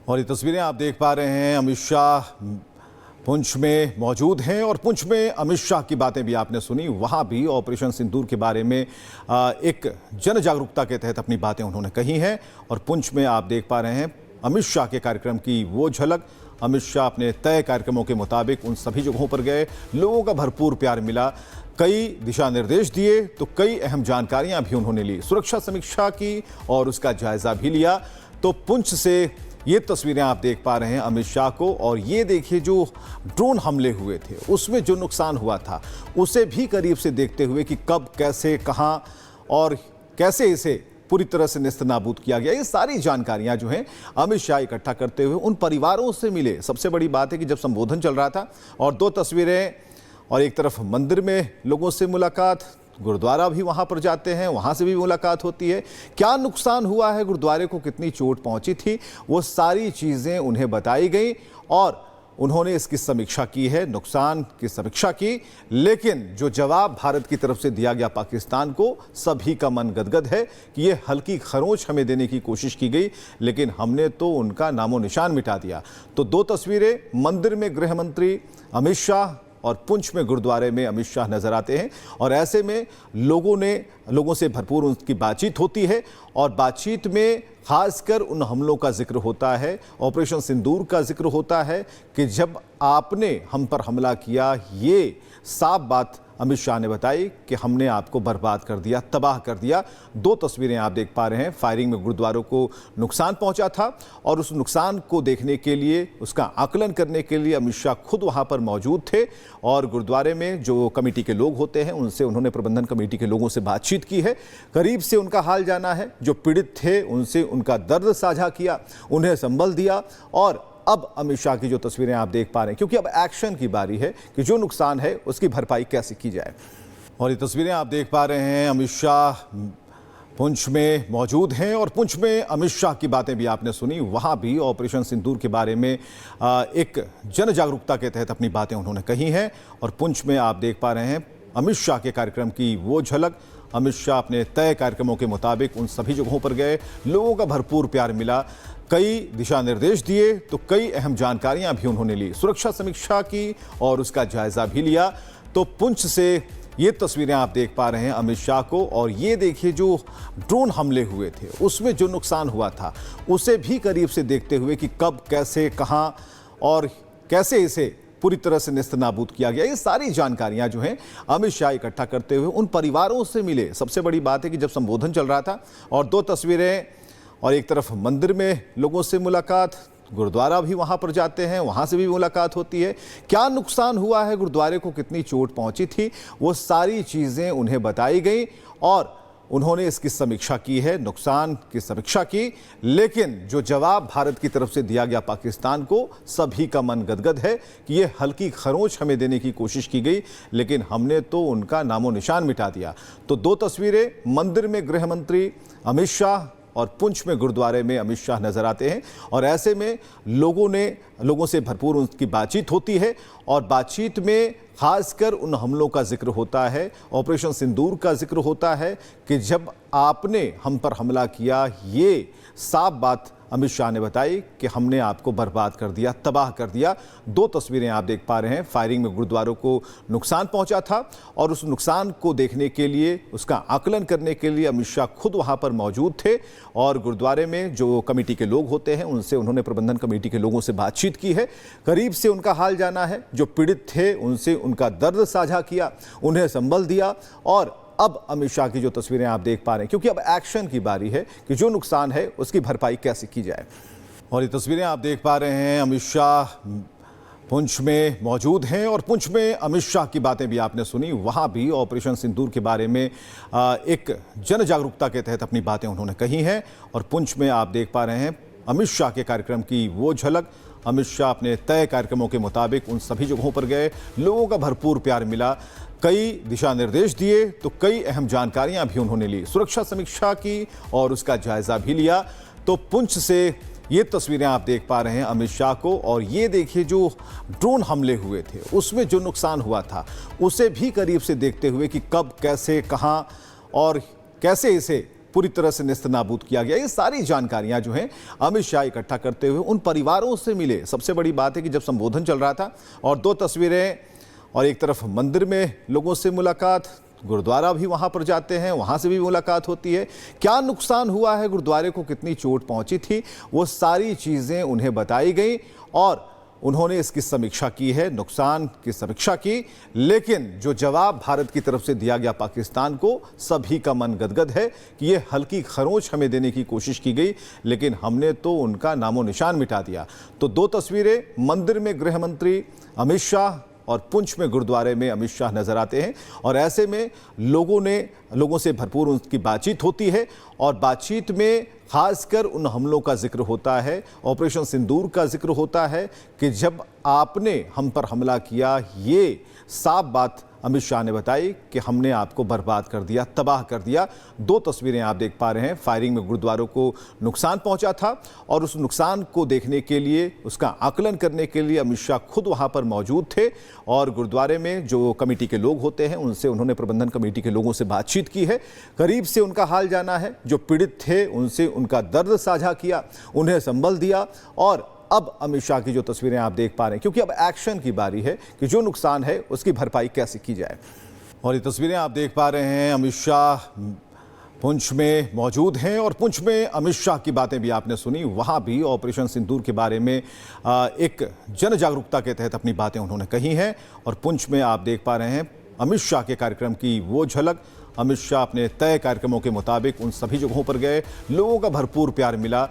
और ये तस्वीरें आप देख पा रहे हैं, अमित शाह पुंछ में मौजूद हैं और पुंछ में अमित शाह की बातें भी आपने सुनी। वहाँ भी ऑपरेशन सिंदूर के बारे में एक जन जागरूकता के तहत अपनी बातें उन्होंने कही हैं। और पुंछ में आप देख पा रहे हैं अमित शाह के कार्यक्रम की वो झलक। अमित शाह अपने तय कार्यक्रमों के मुताबिक उन सभी जगहों पर गए, लोगों का भरपूर प्यार मिला, कई दिशा निर्देश दिए तो कई अहम जानकारियां भी उन्होंने ली, सुरक्षा समीक्षा की और उसका जायजा भी लिया। तो पुंछ से ये तस्वीरें आप देख पा रहे हैं अमित शाह को। और ये देखिए, जो ड्रोन हमले हुए थे उसमें जो नुकसान हुआ था उसे भी करीब से देखते हुए कि कब, कैसे, कहां और कैसे इसे पूरी तरह से नेस्तनाबूद किया गया, ये सारी जानकारियां जो हैं अमित शाह इकट्ठा करते हुए उन परिवारों से मिले। सबसे बड़ी बात है कि जब संबोधन चल रहा था और दो तस्वीरें, और एक तरफ मंदिर में लोगों से मुलाकात, गुरुद्वारा भी वहां पर जाते हैं, वहां से भी मुलाकात होती है। क्या नुकसान हुआ है, गुरुद्वारे को कितनी चोट पहुंची थी, वो सारी चीजें उन्हें बताई गई और उन्होंने इसकी समीक्षा की है, नुकसान की समीक्षा की। लेकिन जो जवाब भारत की तरफ से दिया गया पाकिस्तान को, सभी का मन गदगद है कि ये हल्की खरोंच हमें देने की कोशिश की गई, लेकिन हमने तो उनका नामो निशान मिटा दिया। तो दो तस्वीरें, मंदिर में गृह मंत्री अमित शाह और पुंछ में गुरुद्वारे में अमित शाह नजर आते हैं। और ऐसे में लोगों से भरपूर उनकी बातचीत होती है और बातचीत में खासकर उन हमलों का जिक्र होता है, ऑपरेशन सिंदूर का जिक्र होता है कि जब आपने हम पर हमला किया, ये साफ बात अमित शाह ने बताई कि हमने आपको बर्बाद कर दिया, तबाह कर दिया। दो तस्वीरें आप देख पा रहे हैं, फायरिंग में गुरुद्वारों को नुकसान पहुंचा था और उस नुकसान को देखने के लिए, उसका आकलन करने के लिए अमित शाह खुद वहां पर मौजूद थे। और गुरुद्वारे में जो कमेटी के लोग होते हैं उनसे उन्होंने, प्रबंधन कमेटी के लोगों से बातचीत की है, करीब से उनका हाल जाना है, जो पीड़ित थे उनसे उनका दर्द साझा किया, उन्हें संबल दिया। और अब अमित शाह की जो तस्वीरें आप देख पा रहे हैं, क्योंकि अब एक्शन की बारी है कि जो नुकसान है उसकी भरपाई कैसे की जाए। और ये तस्वीरें आप देख पा रहे हैं, अमित शाह पुंछ में मौजूद हैं और पुंछ में अमित शाह की बातें भी आपने सुनी। वहाँ भी ऑपरेशन सिंदूर के बारे में एक जन जागरूकता के तहत अपनी बातें उन्होंने कही हैं। और पुंछ में आप देख पा रहे हैं अमित शाह के कार्यक्रम की वो झलक। अमित शाह अपने तय कार्यक्रमों के मुताबिक उन सभी जगहों पर गए, लोगों का भरपूर प्यार मिला, कई दिशा निर्देश दिए तो कई अहम जानकारियां भी उन्होंने ली, सुरक्षा समीक्षा की और उसका जायजा भी लिया। तो पुंछ से ये तस्वीरें आप देख पा रहे हैं अमित शाह को। और ये देखिए, जो ड्रोन हमले हुए थे उसमें जो नुकसान हुआ था उसे भी करीब से देखते हुए कि कब, कैसे, कहां और कैसे इसे पूरी तरह से नेस्तनाबूद किया गया, ये सारी जानकारियां जो हैं अमित शाह इकट्ठा करते हुए उन परिवारों से मिले। सबसे बड़ी बात है कि जब संबोधन चल रहा था और दो तस्वीरें, और एक तरफ मंदिर में लोगों से मुलाकात, गुरुद्वारा भी वहां पर जाते हैं, वहां से भी मुलाकात होती है। क्या नुकसान हुआ है, गुरुद्वारे को कितनी चोट पहुंची थी, वो सारी चीजें उन्हें बताई गई और उन्होंने इसकी समीक्षा की है, नुकसान की समीक्षा की। लेकिन जो जवाब भारत की तरफ से दिया गया पाकिस्तान को, सभी का मन गदगद है कि ये हल्की खरोंच हमें देने की कोशिश की गई, लेकिन हमने तो उनका नामो निशान मिटा दिया। तो दो तस्वीरें, मंदिर में गृह मंत्री अमित शाह और पुंछ में गुरुद्वारे में अमित शाह नजर आते हैं। और ऐसे में लोगों से भरपूर उनकी बातचीत होती है और बातचीत में खासकर उन हमलों का जिक्र होता है, ऑपरेशन सिंदूर का जिक्र होता है कि जब आपने हम पर हमला किया, ये साफ बात अमित शाह ने बताई कि हमने आपको बर्बाद कर दिया, तबाह कर दिया। दो तस्वीरें आप देख पा रहे हैं, फायरिंग में गुरुद्वारों को नुकसान पहुंचा था और उस नुकसान को देखने के लिए, उसका आकलन करने के लिए अमित शाह खुद वहां पर मौजूद थे। और गुरुद्वारे में जो कमेटी के लोग होते हैं उनसे उन्होंने, प्रबंधन कमेटी के लोगों से बातचीत की है, करीब से उनका हाल जाना है, जो पीड़ित थे उनसे उनका दर्द साझा किया, उन्हें संबल दिया। और अब अमित शाह की जो तस्वीरें आप देख पा रहे हैं, क्योंकि अब एक्शन की बारी है कि जो नुकसान है उसकी भरपाई कैसे की जाए। और ये तस्वीरें आप देख पा रहे हैं, अमित शाह पुंछ में मौजूद हैं और पुंछ में अमित शाह की बातें भी आपने सुनी। वहाँ भी ऑपरेशन सिंदूर के बारे में एक जन जागरूकता के तहत अपनी बातें उन्होंने कही हैं। और पुंछ में आप देख पा रहे हैं अमित शाह के कार्यक्रम की वो झलक। अमित शाह अपने तय कार्यक्रमों के मुताबिक उन सभी जगहों पर गए, लोगों का भरपूर प्यार मिला, कई दिशा निर्देश दिए तो कई अहम जानकारियां भी उन्होंने ली, सुरक्षा समीक्षा की और उसका जायजा भी लिया। तो पुंछ से ये तस्वीरें आप देख पा रहे हैं अमित शाह को। और ये देखिए, जो ड्रोन हमले हुए थे उसमें जो नुकसान हुआ था उसे भी करीब से देखते हुए कि कब, कैसे, कहां और कैसे इसे पूरी तरह से नेस्तनाबूद किया गया। ये सारी जानकारियां जो हैं अमित शाह इकट्ठा करते हुए उन परिवारों से मिले। सबसे बड़ी बात है कि जब संबोधन चल रहा था और दो तस्वीरें, और एक तरफ मंदिर में लोगों से मुलाकात, गुरुद्वारा भी वहां पर जाते हैं, वहां से भी मुलाकात होती है। क्या नुकसान हुआ है, गुरुद्वारे को कितनी चोट पहुंची थी, वो सारी चीजें उन्हें बताई गई और उन्होंने इसकी समीक्षा की है, नुकसान की समीक्षा की। लेकिन जो जवाब भारत की तरफ से दिया गया पाकिस्तान को, सभी का मन गदगद है कि ये हल्की खरोंच हमें देने की कोशिश की गई, लेकिन हमने तो उनका नामो निशान मिटा दिया। तो दो तस्वीरें, मंदिर में गृह मंत्री अमित शाह और पुंछ में गुरुद्वारे में अमित शाह नजर आते हैं और ऐसे में लोगों से भरपूर उनकी बातचीत होती है और बातचीत में खासकर उन हमलों का जिक्र होता है, ऑपरेशन सिंदूर का जिक्र होता है कि जब आपने हम पर हमला किया, ये साफ बात अमित शाह ने बताई कि हमने आपको बर्बाद कर दिया, तबाह कर दिया। दो तस्वीरें आप देख पा रहे हैं, फायरिंग में गुरुद्वारों को नुकसान पहुंचा था और उस नुकसान को देखने के लिए, उसका आकलन करने के लिए अमित शाह खुद वहां पर मौजूद थे और गुरुद्वारे में जो कमेटी के लोग होते हैं उनसे उन्होंने, प्रबंधन कमेटी के लोगों से बातचीत की है, करीब से उनका हाल जाना है, जो पीड़ित थे उनसे उनका दर्द साझा किया, उन्हें संबल दिया। और अब अमित शाह की जो तस्वीरें आप देख पा रहे हैं, क्योंकि अब एक्शन की बारी है कि जो नुकसान है उसकी भरपाई कैसे की जाए। और ये तस्वीरें आप देख पा रहे हैं, अमित शाह पुंछ में मौजूद हैं और पुंछ में अमित शाह की बातें भी आपने सुनी। वहां भी ऑपरेशन सिंदूर के बारे में एक जन जागरूकता के तहत अपनी बातें उन्होंने कही हैं और पुंछ में आप देख पा रहे हैं अमित शाह के कार्यक्रम की वो झलक। अमित शाह अपने तय कार्यक्रमों के मुताबिक उन सभी जगहों पर गए, लोगों का भरपूर प्यार मिला,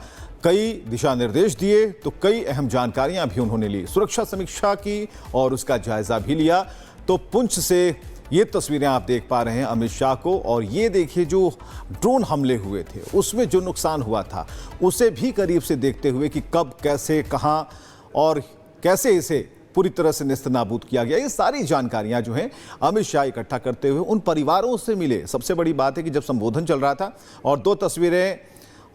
कई दिशा निर्देश दिए तो कई अहम जानकारियां भी उन्होंने ली, सुरक्षा समीक्षा की और उसका जायजा भी लिया। तो पुंछ से ये तस्वीरें आप देख पा रहे हैं अमित शाह को, और ये देखिए जो ड्रोन हमले हुए थे उसमें जो नुकसान हुआ था उसे भी करीब से देखते हुए कि कब, कैसे, कहां और कैसे इसे पूरी तरह से नेस्तनाबूद किया गया। ये सारी जानकारियां जो हैं अमित शाह इकट्ठा करते हुए उन परिवारों से मिले। सबसे बड़ी बात है कि जब संबोधन चल रहा था और दो तस्वीरें,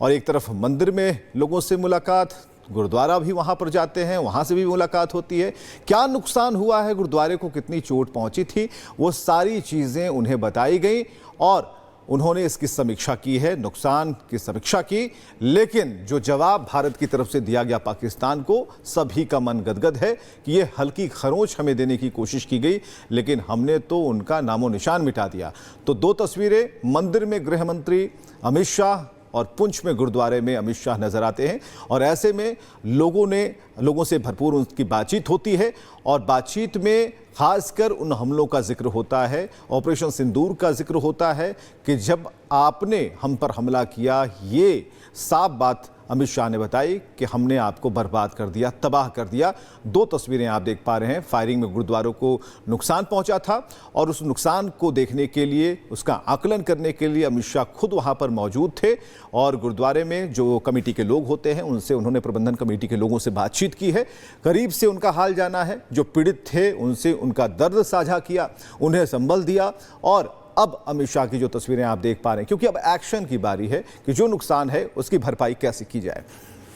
और एक तरफ मंदिर में लोगों से मुलाकात, गुरुद्वारा भी वहां पर जाते हैं, वहां से भी मुलाकात होती है। क्या नुकसान हुआ है, गुरुद्वारे को कितनी चोट पहुंची थी, वो सारी चीजें उन्हें बताई गई और उन्होंने इसकी समीक्षा की है, नुकसान की समीक्षा की। लेकिन जो जवाब भारत की तरफ से दिया गया पाकिस्तान को, सभी का मन गदगद है कि ये हल्की खरोंच हमें देने की कोशिश की गई, लेकिन हमने तो उनका नामो निशान मिटा दिया। तो दो तस्वीरें, मंदिर में गृह मंत्री अमित शाह और पुंछ में गुरुद्वारे में अमित शाह नजर आते हैं और ऐसे में लोगों से भरपूर उनकी बातचीत होती है और बातचीत में खासकर उन हमलों का जिक्र होता है, ऑपरेशन सिंदूर का जिक्र होता है कि जब आपने हम पर हमला किया, ये साफ बात अमित शाह ने बताई कि हमने आपको बर्बाद कर दिया, तबाह कर दिया। दो तस्वीरें आप देख पा रहे हैं, फायरिंग में गुरुद्वारों को नुकसान पहुंचा था और उस नुकसान को देखने के लिए, उसका आकलन करने के लिए अमित शाह खुद वहां पर मौजूद थे और गुरुद्वारे में जो कमेटी के लोग होते हैं उनसे उन्होंने, प्रबंधन कमेटी के लोगों से बातचीत की है, करीब से उनका हाल जाना है, जो पीड़ित थे उनसे उनका दर्द साझा किया, उन्हें संबल दिया। और अब अमित शाह की जो तस्वीरें आप देख पा रहे हैं, क्योंकि अब एक्शन की बारी है कि जो नुकसान है उसकी भरपाई कैसे की जाए।